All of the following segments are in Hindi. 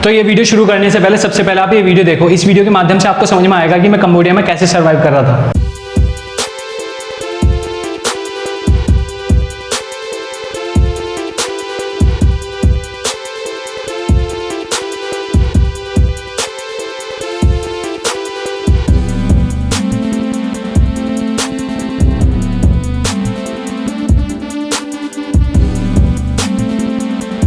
तो ये वीडियो शुरू करने से पहले सबसे पहले आप ये वीडियो देखो। इस वीडियो के माध्यम से आपको समझ में आएगा कि मैं कंबोडिया में कैसे सर्वाइव कर रहा था।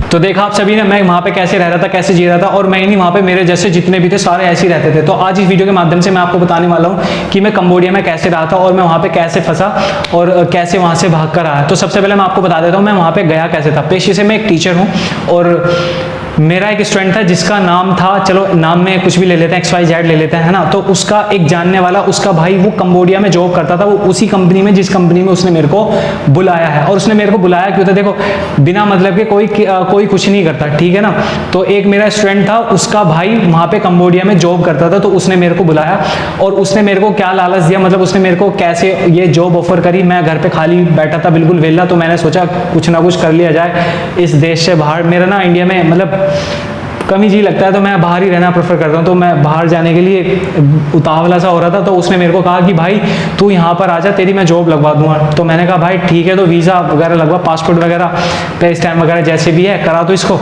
तो देखा आप सभी ने मैं वहाँ पे कैसे रह रहा था, कैसे जी रहा था, और मैं नहीं वहाँ पे मेरे जैसे जितने भी थे सारे ऐसे ही रहते थे। तो आज इस वीडियो के माध्यम से मैं आपको बताने वाला हूँ कि मैं कंबोडिया में कैसे रहा था और मैं वहाँ पे कैसे फंसा और कैसे वहाँ से भाग कर आया। तो सबसे पहले मैं आपको बता देता हूँ मैं वहाँ पे गया कैसे था। पेशे से मैं एक टीचर हूँ और मेरा एक स्टूडेंट था जिसका नाम था, चलो नाम में कुछ भी ले लेते हैं, XYZ ले लेते हैं, है ना। तो उसका एक जानने वाला, उसका भाई वो कंबोडिया में जॉब करता था, वो उसी कंपनी में जिस कंपनी में उसने मेरे को बुलाया है। और उसने मेरे को बुलाया क्यों था, देखो बिना मतलब के कोई कुछ नहीं करता, ठीक है ना। तो एक मेरा स्टूडेंट था, उसका भाई वहाँ पे कंबोडिया में जॉब करता था, तो उसने मेरे को बुलाया और उसने मेरे को क्या लालच दिया, मतलब उसने मेरे को कैसे ये जॉब ऑफर करी। मैं घर पे खाली बैठा था, बिल्कुल वेला, तो मैंने सोचा कुछ ना कुछ कर लिया जाए इस देश से बाहर। मेरा ना इंडिया में मतलब कम ही जी लगता है, तो मैं बाहर ही रहना प्रेफर करता हूँ। तो मैं बाहर जाने के लिए उतावला सा हो रहा था। तो उसने मेरे को कहा कि भाई तू यहाँ पर आ जा, तेरी मैं जॉब लगवा दूंगा। तो मैंने कहा भाई ठीक है, तो वीज़ा वगैरह लगवा, पासपोर्ट वगैरह पे स्टैम्प वगैरह जैसे भी है करा तो इसको।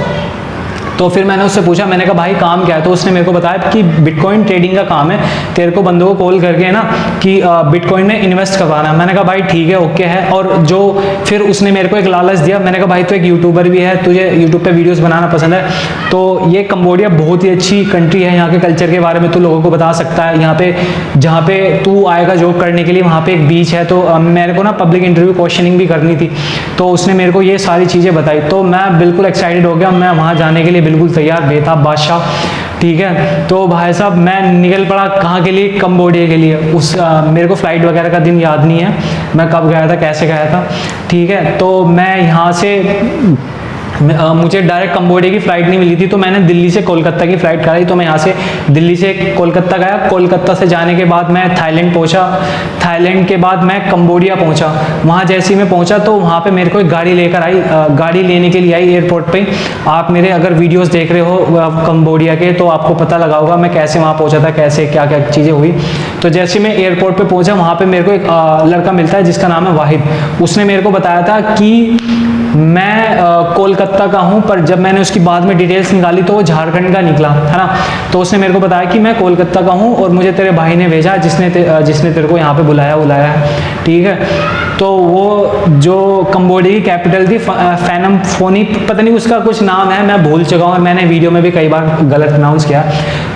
तो फिर मैंने उससे पूछा, मैंने कहा भाई काम क्या है। तो उसने मेरे को बताया कि बिटकॉइन ट्रेडिंग का काम है, तेरे को बंदों को कॉल करके ना कि बिटकॉइन में इन्वेस्ट करवाना है। मैंने कहा भाई ठीक है, ओके है। और जो फिर उसने मेरे को एक लालच दिया, मैंने कहा भाई तू एक यूट्यूबर भी है, तुझे यूट्यूब पे वीडियोस बनाना पसंद है, तो ये कंबोडिया बहुत ही अच्छी कंट्री है, यहाँ के कल्चर के बारे में तू लोगों को बता सकता है। यहाँ पे जहाँ पे तू आएगा जॉब करने के लिए, वहाँ पे एक बीच है। तो मेरे को ना पब्लिक इंटरव्यू क्वेश्चनिंग भी करनी थी, तो उसने मेरे को ये सारी चीज़ें बताई। तो मैं बिल्कुल एक्साइटेड हो गया, मैं वहाँ जाने के लिए बिल्कुल तैयार, बेताब बादशाह, ठीक है। तो भाई साहब मैं निकल पड़ा कहाँ के लिए, कंबोडिया के लिए। मेरे को फ्लाइट वगैरह का दिन याद नहीं है, मैं कब गया था, कैसे गया था, ठीक है। तो मैं यहाँ से मुझे डायरेक्ट कंबोडिया की फ़्लाइट नहीं मिली थी, तो मैंने दिल्ली से कोलकाता की फ़्लाइट कराई। तो मैं यहाँ से दिल्ली से कोलकाता गया, कोलकाता से जाने के बाद मैं थाईलैंड पहुँचा, थाईलैंड के बाद मैं कंबोडिया पहुँचा। वहाँ जैसे ही मैं पहुँचा तो वहाँ पे मेरे को एक गाड़ी लेकर आई, गाड़ी लेने के लिए आई एयरपोर्ट पे। आप मेरे अगर वीडियोस देख रहे हो कंबोडिया के, तो आपको पता लगा होगा मैं कैसे वहाँ पहुँचा था, कैसे क्या क्या चीज़ें हुई। तो जैसे मैं एयरपोर्ट पर पहुँचा, वहाँ पर मेरे को एक लड़का मिलता है जिसका नाम है वाहिद। उसने मेरे को बताया था कि मैं कोलकाता का हूँ, पर जब मैंने उसकी बाद में डिटेल्स निकाली तो वो झारखंड का निकला, है ना। तो उसने मेरे को बताया कि मैं कोलकाता का हूँ और मुझे तेरे भाई ने भेजा, जिसने तेरे को यहाँ पे बुलाया है, ठीक है। तो वो जो कंबोडिया की कैपिटल थी फैनम फोनी, पता नहीं उसका कुछ नाम है, मैं भूल चुका हूँ और मैंने वीडियो में भी कई बार गलत प्रोनाउंस किया।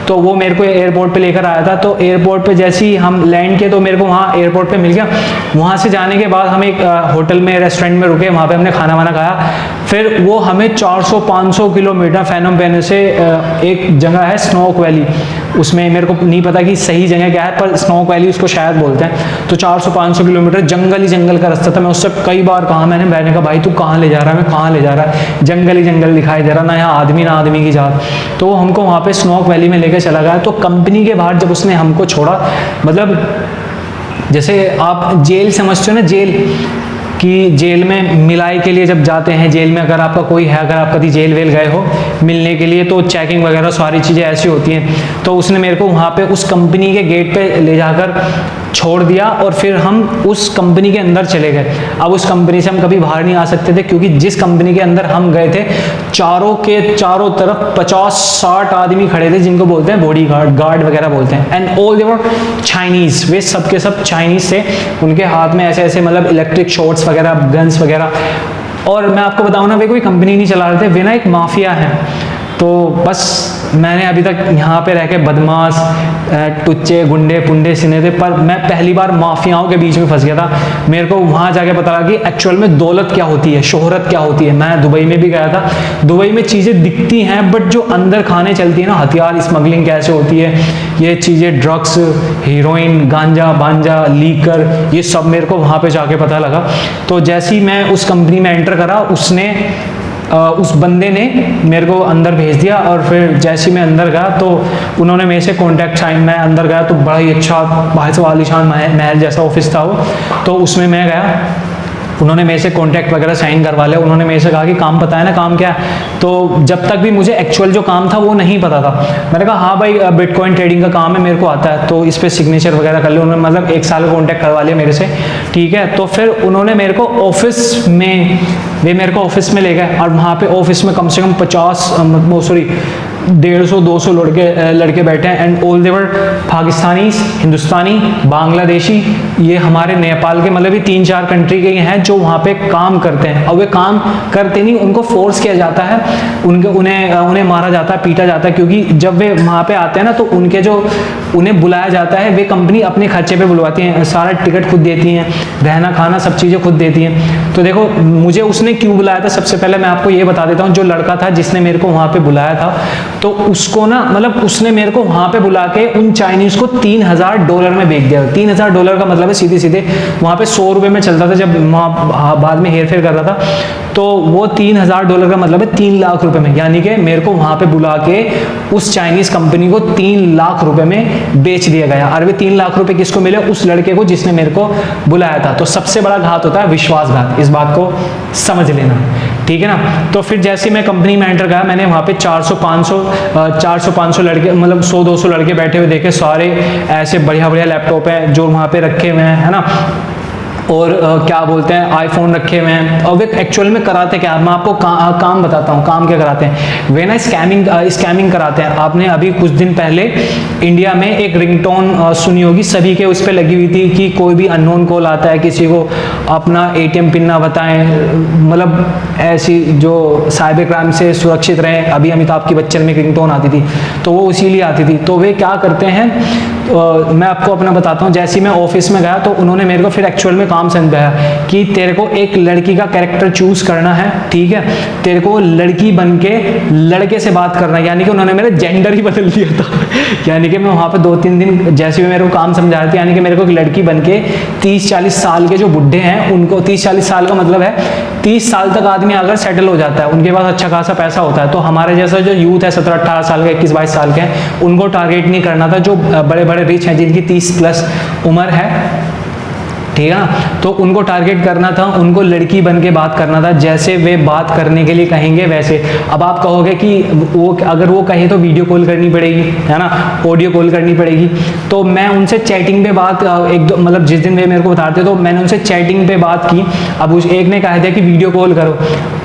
तो वो मेरे को एयरपोर्ट पे लेकर आया था। तो एयरपोर्ट पे जैसे ही हम लैंड किए तो मेरे को वहाँ एयरपोर्ट पे मिल गया। वहाँ से जाने के बाद हम एक होटल में, रेस्टोरेंट में रुके, वहाँ पे हमने खाना वाना खाया। फिर वो हमें 400-500 किलोमीटर फैनम पेन से एक जगह है स्नोक वैली, उसमें मेरे को नहीं पता कि सही जगह क्या है, पर स्नोक वैली उसको शायद बोलते हैं। तो 400-500 किलोमीटर जंगल ही जंगल का रास्ता था। मैं उससे कई बार कहा, मैंने कहा भाई तू कहाँ ले जा रहा है, मैं कहाँ ले जा रहा है, जंगल ही जंगल दिखाई दे रहा, ना यहाँ आदमी ना आदमी की जात। तो वो हमको वहाँ पे स्नोक वैली में लेकर चला गया। तो कंपनी के बाहर जब उसने हमको छोड़ा, मतलब जैसे आप जेल समझते हो ना, जेल कि जेल में मिलाई के लिए जब जाते हैं, जेल में अगर आपका कोई है, अगर आप कभी जेल वेल गए हो मिलने के लिए, तो चेकिंग वगैरह सारी चीज़ें ऐसी होती हैं। तो उसने मेरे को वहाँ पे उस कंपनी के गेट पे ले जाकर छोड़ दिया और फिर हम उस कंपनी के अंदर चले गए। अब उस कंपनी से हम कभी बाहर नहीं आ सकते थे, क्योंकि जिस कंपनी के अंदर हम गए थे, चारों तरफ 50-60 आदमी खड़े थे, जिनको बोलते हैं बॉडी गार्ड वगैरह बोलते हैं। And all they were Chinese, वे सब के सब चाइनीज़ थे। उनके हाथ में ऐसे ऐसे मतलब इलेक्ट्रिक शॉर्ट्स वगैरह, गन्स वगैरह। और मैं आपको बताऊँ ना, वे कोई कंपनी नहीं चला रहे थे, वे ना एक माफिया है। तो बस मैंने अभी तक यहाँ पे रह के बदमाश, टुच्चे, गुंडे पुंडे सिने थे, पर मैं पहली बार माफियाओं के बीच में फंस गया था। मेरे को वहाँ जाके पता लगा कि एक्चुअल में दौलत क्या होती है, शोहरत क्या होती है। मैं दुबई में भी गया था, दुबई में चीज़ें दिखती हैं, बट जो अंदर खाने चलती है ना, हथियार, स्मगलिंग कैसे होती है, ये चीज़ें, ड्रग्स, हीरोइन, गांजा बांजा, लीकर, ये सब मेरे को वहाँ पर जाके पता लगा। तो जैसे ही मैं उस कंपनी में एंटर करा, उस बंदे ने मेरे को अंदर भेज दिया। और फिर जैसे ही मैं अंदर गया तो उन्होंने मेरे से कॉन्टैक्ट साइन, मैं अंदर गया तो बड़ा ही अच्छा भाई साहब आलीशान महल जैसा ऑफिस था वो। तो उसमें मैं गया उन्होंने मेरे से कॉन्ट्रैक्ट वगैरह साइन करवा लिया। उन्होंने मेरे से कहा कि काम पता है ना, काम क्या है? तो जब तक भी मुझे एक्चुअल जो काम था वो नहीं पता था। मैंने कहा हाँ भाई बिटकॉइन ट्रेडिंग का काम है, मेरे को आता है, तो इस पर सिग्नेचर वगैरह कर लिया। उन्होंने मतलब 1 साल कॉन्टैक्ट करवा लिया मेरे से, ठीक है। तो फिर उन्होंने मेरे को ऑफिस में, वे मेरे को ऑफिस में ले गए और वहाँ पे ऑफिस में कम से कम 150-200 लड़के बैठे हैं। एंड ऑल देवर पाकिस्तानी, हिंदुस्तानी, बांग्लादेशी, ये हमारे नेपाल के, मतलब ये 3-4 कंट्री के हैं जो वहाँ पे काम करते हैं। और वे काम करते नहीं, उनको फोर्स किया जाता है, उन्हें मारा जाता है, पीटा जाता है, क्योंकि जब वे वहाँ पे आते हैं ना तो उन्हें बुलाया जाता है, वे कंपनी अपने खर्चे पे बुलवाती हैं, सारा टिकट खुद देती हैं, रहना खाना सब चीज़ें खुद देती हैं। तो देखो मुझे उसने क्यों बुलाया था, सबसे पहले मैं आपको ये बता देता हूँ। जो लड़का था जिसने मेरे को वहाँ पे बुलाया था, तो उसको ना, मतलब उसने मेरे को वहाँ पे बुला के उन चाइनीज़ को $3000 में बेच दिया। $3000 का मतलब है सीधे सीधे वहाँ पे 100 रुपये में चलता था जब वहाँ बाद में हेर फेर कर रहा था, तो वो $3000 का मतलब है 3 लाख रुपए में। यानी कि मेरे को वहाँ पे बुला के उस चाइनीज़ कंपनी को 3 लाख रुपए में बेच दिया गया। और वे 3 लाख रुपए किसको मिले? उस लड़के को जिसने मेरे को बुलाया था। तो सबसे बड़ा घात होता है विश्वासघात, इस बात को समझ लेना, ठीक है ना। तो फिर जैसे मैं कंपनी में एंटर गया, मैंने वहाँ पे 400-500 लड़के, मतलब 100-200 लड़के बैठे हुए देखे, सारे ऐसे बढ़िया बढ़िया लैपटॉप है जो वहाँ पे रखे हुए हैं, है ना। और क्या बोलते हैं, आईफोन रखे हुए हैं। और वे एक्चुअल में कराते क्या, मैं आपको काम बताता हूँ काम क्या कराते हैं। वे ना स्कैमिंग कराते हैं। आपने अभी कुछ दिन पहले इंडिया में एक रिंगटोन सुनी होगी, सभी के उस पर लगी हुई थी कि कोई भी अननोन कॉल आता है, किसी को अपना ATM पिन ना बताएं, मतलब ऐसी जो साइबर क्राइम से सुरक्षित रहें। अभी अमिताभ की बच्चन में एक रिंगटोन आती थी, तो वो इसीलिए आती थी। तो वे क्या करते हैं, मैं आपको अपना बताता हूँ। जैसे ही मैं ऑफिस में गया तो उन्होंने मेरे को फिर एक्चुअल में काम समझाया कि तेरे को एक लड़की का कैरेक्टर चूज करना है, ठीक है, तेरे को लड़की बन के लड़के से बात करना है। यानी कि उन्होंने मेरा जेंडर ही बदल दिया था। यानी कि मैं वहाँ पे 2-3 दिन जैसे भी मेरे को काम समझा रहे थे, यानी कि मेरे को एक लड़की बन के 30-40 साल के जो बुढ़े हैं उनको, 30-40 साल का मतलब है 30 साल तक आदमी अगर सेटल हो जाता है, उनके पास अच्छा खासा पैसा होता है, तो हमारे जैसा जो यूथ है 17-18 साल का, 21-22 साल के हैं, उनको टारगेट नहीं करना था। जो बड़े बड़े रिच हैं जिनकी 30+ उम्र है, ठीक है ना, तो उनको टारगेट करना था, उनको लड़की बन के बात करना था, जैसे वे बात करने के लिए कहेंगे वैसे। अब आप कहोगे कि वो अगर वो कहे तो वीडियो कॉल करनी पड़ेगी, है ना, ऑडियो कॉल करनी पड़ेगी। तो मैं उनसे चैटिंग पे बात, मतलब जिस दिन वे मेरे को बताते तो मैंने उनसे चैटिंग पे बात की। अब उस एक ने कहा था कि वीडियो कॉल करो।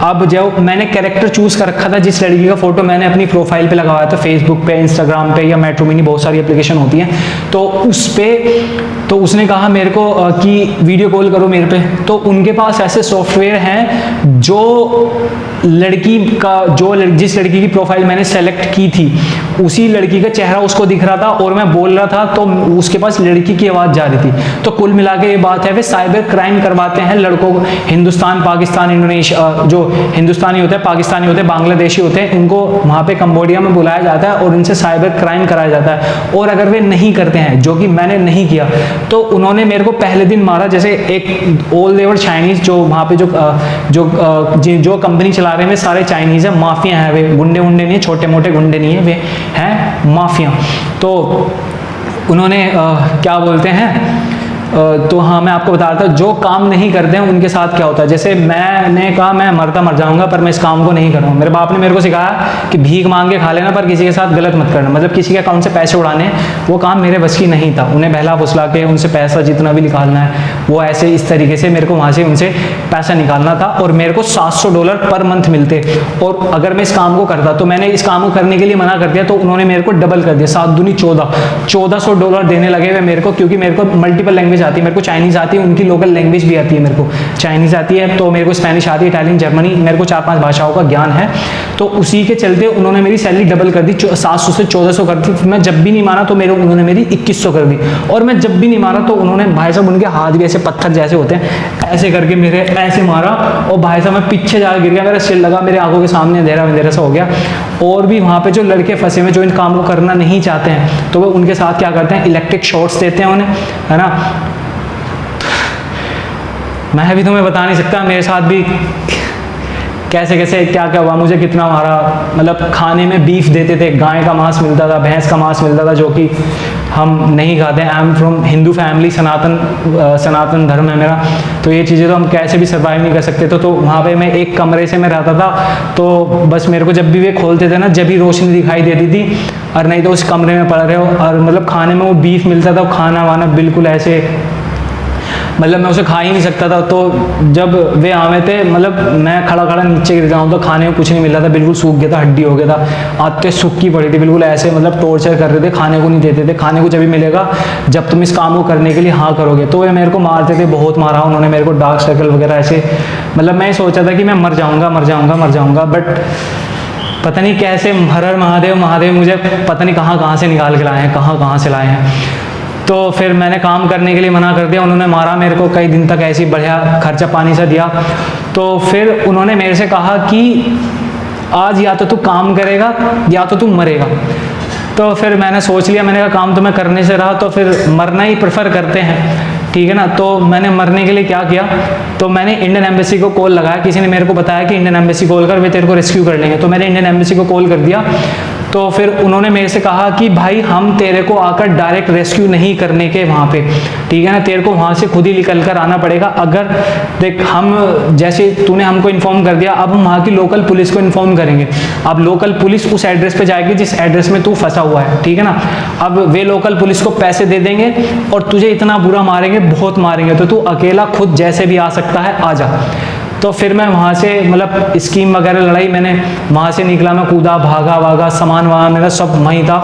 अब जब मैंने कैरेक्टर चूज कर रखा था, जिस लड़की का फोटो मैंने अपनी प्रोफाइल पे लगाया था, फेसबुक पे, इंस्टाग्राम पे या मैट्रोमिनी, बहुत सारी एप्लीकेशन होती हैं, तो उस पे तो उसने कहा मेरे को कि वीडियो कॉल करो मेरे पे। तो उनके पास ऐसे सॉफ्टवेयर हैं जो लड़की का, जिस लड़की की प्रोफाइल मैंने सेलेक्ट की थी, उसी लड़की का चेहरा उसको दिख रहा था और मैं बोल रहा था तो उसके पास लड़की की आवाज़ जा रही थी। तो कुल मिला के ये बात है, वे साइबर क्राइम करवाते हैं लड़कों को। हिंदुस्तान, पाकिस्तान, इंडोनेशिया, जो हिंदुस्तानी होते हैं, पाकिस्तानी होते हैं, बांग्लादेशी होते हैं, उनको वहाँ पे कंबोडिया में बुलाया जाता है और उनसे साइबर क्राइम कराया जाता है। और अगर वे नहीं करते हैं, जो कि मैंने नहीं किया, तो उन्होंने मेरे को पहले दिन मारा। जैसे एक ऑल देवर चाइनीज, जो वहाँ पे जो कंपनी चला रहे हैं, वे सारे चाइनीज हैं, माफिया हैं, वे गुंडे वुंडे नहीं है, छोटे मोटे गुंडे नहीं है, वे हैं माफिया। तो उन्होंने क्या बोलते हैं, तो हाँ मैं आपको बता रहा था, जो काम नहीं करते हैं उनके साथ क्या होता है। जैसे मैंने कहा मैं मरता मर जाऊंगा पर मैं इस काम को नहीं कर रहा हूँ। मेरे बाप ने मेरे को सिखाया कि भीख मांग के खा लेना पर किसी के साथ गलत मत करना, मतलब किसी के अकाउंट से पैसे उड़ाने, वो काम मेरे बस की नहीं था। उन्हें बहला फुसला के उनसे पैसा जितना भी निकालना है, वो ऐसे इस तरीके से मेरे को वहाँ से उनसे पैसा निकालना था। और मेरे को $700 पर मंथ मिलते, और अगर मैं इस काम को करता, तो मैंने इस काम को करने के लिए मना कर दिया, तो उन्होंने मेरे को डबल कर दिया, 7 दूनी 1400 देने लगे हुए मेरे को, क्योंकि मेरे को मल्टीपल लैंग्वेज आती है, मेरे को चाइनीज़ आती है, उनकी लोकल लैंग्वेज भी आती है, मेरे को चाइनीज़ आती है, तो मेरे को स्पेनिश आती है, इटालियन, जर्मनी, मेरे को 4-5 भाषाओं का ज्ञान है। तो उसी के चलते उन्होंने मेरी सैलरी डबल कर दी, 700 से 1400 कर दी। मैं जब भी नहीं माना तो उन्होंने मेरी 2100 कर दी, और मैं जब भी नहीं मारा तो उन्होंने, भाई साहब उनके हाथ भी ऐसे पत्थर जैसे होते हैं, ऐसे करके मेरे ऐसे मारा, और भाई साहब मैं पीछे जाकर गिर गया, मेरा सिर लगा, मेरे आंखों के सामने अंधेरा सा हो गया। और भी वहाँ पे जो लड़के फंसे हुए जो इन काम को करना नहीं चाहते हैं, तो वो उनके साथ क्या करते हैं, इलेक्ट्रिक शॉर्ट्स देते हैं उन्हें, है ना। मैं भी तुम्हें बता नहीं सकता मेरे साथ भी कैसे कैसे क्या क्या हुआ, मुझे कितना मारा। मतलब खाने में बीफ देते थे, गाय का मांस मिलता था, भैंस का मांस मिलता था, जो कि हम नहीं खाते। I am from Hindu family, Sanatan Dharma है मेरा, तो ये चीज़ें तो हम कैसे भी सर्वाइव नहीं कर सकते। तो वहाँ पे मैं एक कमरे से मैं रहता था, तो बस मेरे को जब भी वे खोलते थे ना, जब भी रोशनी दिखाई देती थी, और नहीं तो उस कमरे में पड़ रहे हो। और मतलब खाने में वो बीफ मिलता था, खाना वाना बिल्कुल ऐसे, मतलब मैं उसे खा ही नहीं सकता था। तो जब वे आवे थे, मतलब मैं खड़ा खड़ा नीचे गिर जाऊँ तो खाने में कुछ नहीं मिल रहा था, बिल्कुल सूख गया था, हड्डी हो गया था, आते सूखी पड़ी थी बिल्कुल ऐसे, मतलब टॉर्चर कर रहे थे, खाने को नहीं देते थे। खाने को जब भी मिलेगा जब तुम इस काम को करने के लिए हाँ करोगे। तो वे मेरे को मारते थे, बहुत मारा उन्होंने मेरे को, डार्क सर्कल वगैरह ऐसे, मतलब मैं सोचा था कि मैं मर जाऊँगा, बट पता नहीं कैसे, हर हर महादेव मुझे पता नहीं कहाँ से निकाल के लाए हैं, कहाँ से लाए हैं। तो फिर मैंने काम करने के लिए मना कर दिया, उन्होंने मारा मेरे को, कई दिन तक ऐसे ही बढ़िया खर्चा पानी सा दिया। तो फिर उन्होंने मेरे से कहा कि आज या तो तू काम करेगा या तो तू मरेगा। तो फिर मैंने सोच लिया, मैंने कहा काम तो मैं करने से रहा, तो फिर मरना ही प्रेफर करते हैं, ठीक है ना। तो मैंने मरने के लिए क्या किया, तो मैंने इंडियन एम्बेसी को कॉल लगाया, किसी ने मेरे को बताया कि इंडियन एम्बेसी कॉल कर, वे तेरे को रेस्क्यू कर लेंगे। तो मैंने इंडियन एम्बेसी को कॉल कर दिया। तो फिर उन्होंने मेरे से कहा कि भाई हम तेरे को आकर डायरेक्ट रेस्क्यू नहीं करने के वहाँ पे, ठीक है ना, तेरे को वहाँ से खुद ही निकल कर आना पड़ेगा। अगर देख, हम जैसे तूने हमको इन्फॉर्म कर दिया, अब हम वहाँ की लोकल पुलिस को इन्फॉर्म करेंगे। अब लोकल पुलिस उस एड्रेस पे जाएगी जिस एड्रेस में तू फंसा हुआ है, ठीक है ना। अब वे लोकल पुलिस को पैसे दे देंगे और तुझे इतना बुरा मारेंगे, बहुत मारेंगे, तो तू अकेला खुद जैसे भी आ सकता है, आ जा। तो फिर मैं वहाँ से, मतलब स्कीम वगैरह लड़ाई, मैंने वहाँ से निकला, मैं कूदा, भागा, सामान वहाँ मेरा सब वहीं था।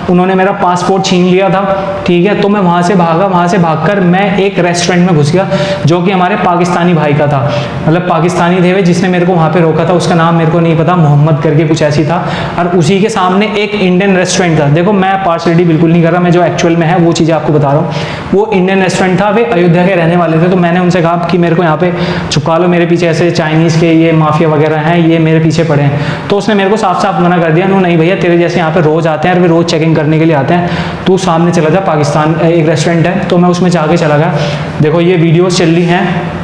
उन्होंने मेरा पासपोर्ट छीन लिया था, ठीक है। तो मैं वहाँ से भागा, वहाँ से भागकर मैं एक रेस्टोरेंट में घुस गया, जो कि हमारे पाकिस्तानी भाई का था, मतलब पाकिस्तानी थे वे, जिसने मेरे को वहाँ पे रोका था। उसका नाम मेरे को नहीं पता, मोहम्मद करके कुछ ऐसी था। और उसी के सामने एक इंडियन रेस्टोरेंट था। देखो मैं पार्शलिटी बिल्कुल नहीं कर रहा, मैं जो एक्चुअल में है वो चीज़ें आपको बता रहा हूँ। वो इंडियन रेस्टोरेंट था, वे अयोध्या के रहने वाले थे। तो मैंने उनसे कहा कि मेरे को यहाँ पे छुपा लो, मेरे पीछे ऐसे चाइनीज़ के ये माफिया वगैरह हैं, ये मेरे पीछे पड़े हैं। तो उसने मेरे को साफ साफ मना कर दिया, नहीं भैया, तेरे जैसे यहाँ पे रोज़ आते हैं और वे रोज़ चेकिंग करने के लिए आते हैं, तू सामने चला जा, पाकिस्तान एक रेस्टोरेंट है। तो मैं उसमें जाके चला गया। देखो ये वीडियोस चल रही हैं,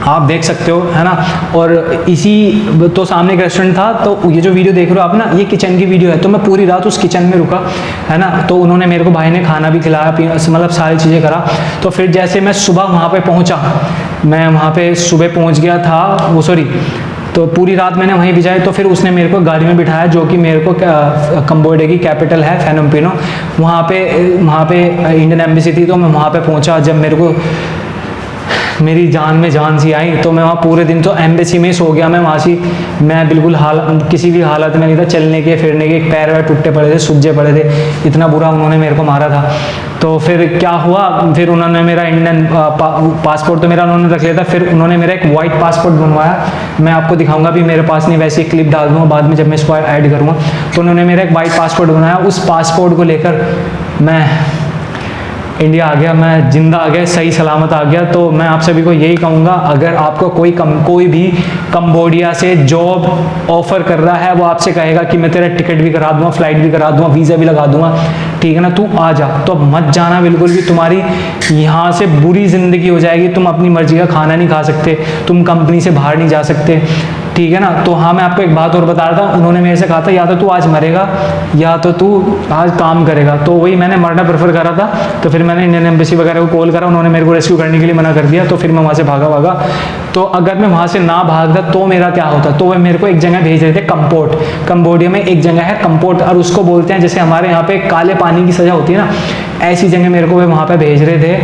आप देख सकते हो, है ना। और इसी तो सामने एक रेस्टोरेंट था। तो ये जो वीडियो देख रहे हो आप ना, ये किचन की वीडियो है। तो मैं पूरी रात उस किचन में रुका, है ना। तो उन्होंने मेरे को, भाई ने खाना भी खिलाया, मतलब सारी चीज़ें करा। तो फिर जैसे मैं सुबह वहाँ पे पहुँचा, मैं वहाँ पे सुबह पहुँच गया था, वो सॉरी, तो पूरी रात मैंने वहीं बिताई। तो फिर उसने मेरे को गाड़ी में बिठाया, जो कि मेरे को कंबोडिया की कैपिटल है फेनोम पेनो, वहाँ पे इंडियन एम्बेसी थी। तो मैं वहाँ पे पहुँचा, जब मेरे को मेरी जान में जान सी आई, तो मैं वहाँ पूरे दिन तो एम्बेसी में ही सो गया। मैं वहाँ से, मैं बिल्कुल किसी भी हालत में नहीं था, चलने के फिरने के, पैर वैर टूटे पड़े थे, सूजे पड़े थे, इतना बुरा उन्होंने मेरे को मारा था। तो फिर क्या हुआ, फिर उन्होंने मेरा इंडियन पासपोर्ट तो मेरा उन्होंने रख लिया था। फिर उन्होंने मेरा एक वाइट पासपोर्ट बनवाया, मैं आपको दिखाऊंगा भी, मेरे पास नहीं, वैसे ही क्लिप डाल दूँगा बाद में जब मैं इसको ऐड करूँगा। तो उन्होंने मेरा एक वाइट पासपोर्ट बनाया, उस पासपोर्ट को लेकर मैं इंडिया आ गया, मैं जिंदा आ गया, सही सलामत आ गया। तो मैं आप सभी को यही कहूँगा, अगर आपको कोई भी कंबोडिया से जॉब ऑफर कर रहा है, वो आपसे कहेगा कि मैं तेरा टिकट भी करा दूँगा, फ्लाइट भी करा दूँगा, वीज़ा भी लगा दूँगा, ठीक है ना, तू आ जा, तो मत जाना बिल्कुल भी। तुम्हारी यहाँ से बुरी ज़िंदगी हो जाएगी, तुम अपनी मर्जी का खाना नहीं खा सकते, तुम कंपनी से बाहर नहीं जा सकते, ठीक है ना। तो हाँ, मैं आपको एक बात और बता रहा था, उन्होंने मेरे से कहा था या तो तू आज मरेगा या तो तू आज काम करेगा। तो वही मैंने मरना प्रेफर करा था। तो फिर मैंने इंडियन एम्बेसी वगैरह को कॉल करा, उन्होंने मेरे को रेस्क्यू करने के लिए मना कर दिया। तो फिर मैं वहाँ से भागा। तो अगर मैं वहाँ से ना भागता तो मेरा क्या होता, तो वह मेरे को एक जगह भेज रहे थे, कंपोर्ट, कंबोडिया में एक जगह है कंपोर्ट, और उसको बोलते हैं जैसे हमारे यहाँ पे काले पानी की सज़ा होती है ना, ऐसी जगह मेरे को वे वहाँ पे भेज रहे थे,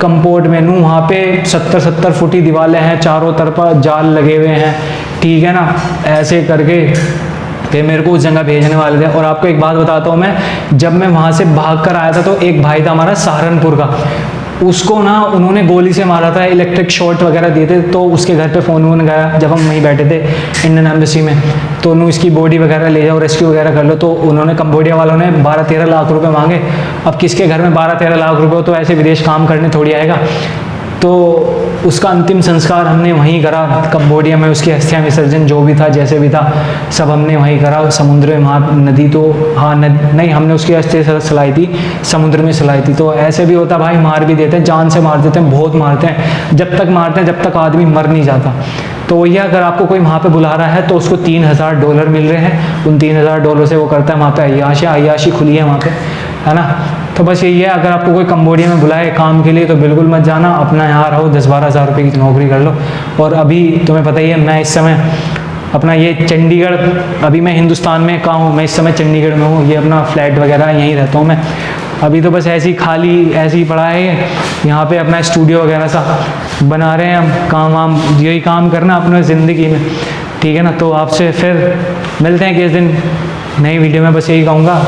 कंपोर्ट मेनू। वहाँ पे 70-70 फुटी दीवारें हैं, चारों तरफ जाल लगे हुए हैं, ठीक है ना, ऐसे करके फिर मेरे को उस जगह भेजने वाले थे। और आपको एक बात बताता हूँ, मैं जब मैं वहाँ से भाग कर आया था, तो एक भाई था हमारा सहारनपुर का, उसको ना उन्होंने गोली से मारा था, इलेक्ट्रिक शॉट वगैरह दिए थे। तो उसके घर पे फ़ोन गया, जब हम वहीं बैठे थे इंडियन एम्बेसी में, तो उन्होंने इसकी बॉडी वगैरह ले जाओ, रेस्क्यू वगैरह कर लो। तो उन्होंने कंबोडिया वालों ने 12-13 लाख रुपए मांगे। अब किसके घर में 12-13 लाख रुपए हो, तो ऐसे विदेश काम करने थोड़ी आएगा। तो उसका अंतिम संस्कार हमने वहीं करा कंबोडिया में, उसकी अस्थियां विसर्जन जो भी था, जैसे भी था, सब हमने वहीं करा, समुद्र में। वहाँ नदी तो हाँ नहीं, हमने उसकी अस्थियां सलाई थी, समुद्र में सलाई थी। तो ऐसे भी होता भाई, मार भी देते हैं, जान से मार देते हैं, बहुत मारते हैं, जब तक मारते हैं जब तक आदमी मर नहीं जाता। तो वही, अगर आपको कोई वहाँ पे बुला रहा है तो उसको $3000 मिल रहे हैं, उन $3000 से वो करता है वहाँ पे अय्याशी खुली है वहाँ पे, है ना। तो बस यही है, अगर आपको कोई कंबोडिया में बुलाए काम के लिए तो बिल्कुल मत जाना, अपना यहाँ रहो, 10-12 हज़ार रुपये की नौकरी कर लो। और अभी तुम्हें पता ही है, मैं इस समय अपना ये चंडीगढ़, अभी मैं हिंदुस्तान में कहाँ हूँ, मैं इस समय चंडीगढ़ में हूँ, ये अपना फ्लैट वगैरह यहीं रहता हूँ मैं। अभी तो बस ऐसे ही खाली ऐसे ही पड़ा है ये, यहाँ पे अपना स्टूडियो वगैरह सा बना रहे हैं हम, काम वाम यही काम करना अपने ज़िंदगी में, ठीक है ना। तो आपसे फिर मिलते हैं किस दिन नई वीडियो में। बस यही कहूँगा,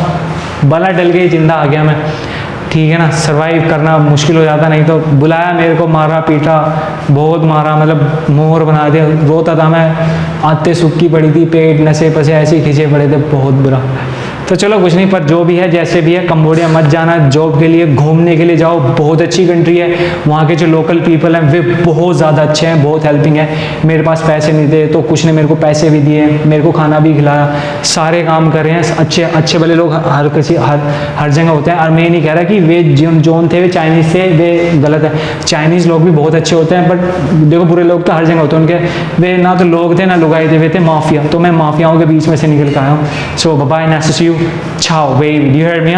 बला डल गई जिंदा आ गया मैं, ठीक है ना। सर्वाइव करना मुश्किल हो जाता, नहीं तो बुलाया मेरे को, मारा पीटा, बहुत मारा, मतलब मोहर बना दिया, रोता था मैं, आते सूखी पड़ी थी, पेट नसे पसे ऐसे ही खिंचे पड़े थे, बहुत बुरा। तो चलो कुछ नहीं, पर जो भी है जैसे भी है, कंबोडिया मत जाना, जॉब के लिए घूमने के लिए जाओ, बहुत अच्छी कंट्री है, वहाँ के जो लोकल पीपल हैं वे बहुत ज़्यादा अच्छे हैं, बहुत हेल्पिंग है। मेरे पास पैसे नहीं थे तो कुछ ने मेरे को पैसे भी दिए, मेरे को खाना भी खिलाया, सारे काम कर रहे हैं, अच्छे अच्छे भले लोग हर जगह होते हैं। और मैं नहीं कह रहा कि वे जोन थे वे चाइनीज़ थे, वे गलत है, चाइनीज़ लोग भी बहुत अच्छे होते हैं, बट देखो बुरे लोग तो हर जगह होते हैं, उनके वे ना तो लोग थे ना लुगाई थे, वे थे माफिया। तो मैं माफियाओं के बीच में से निकल के आया हूँ। So bye, nice to see you, ciao baby, do you hear me?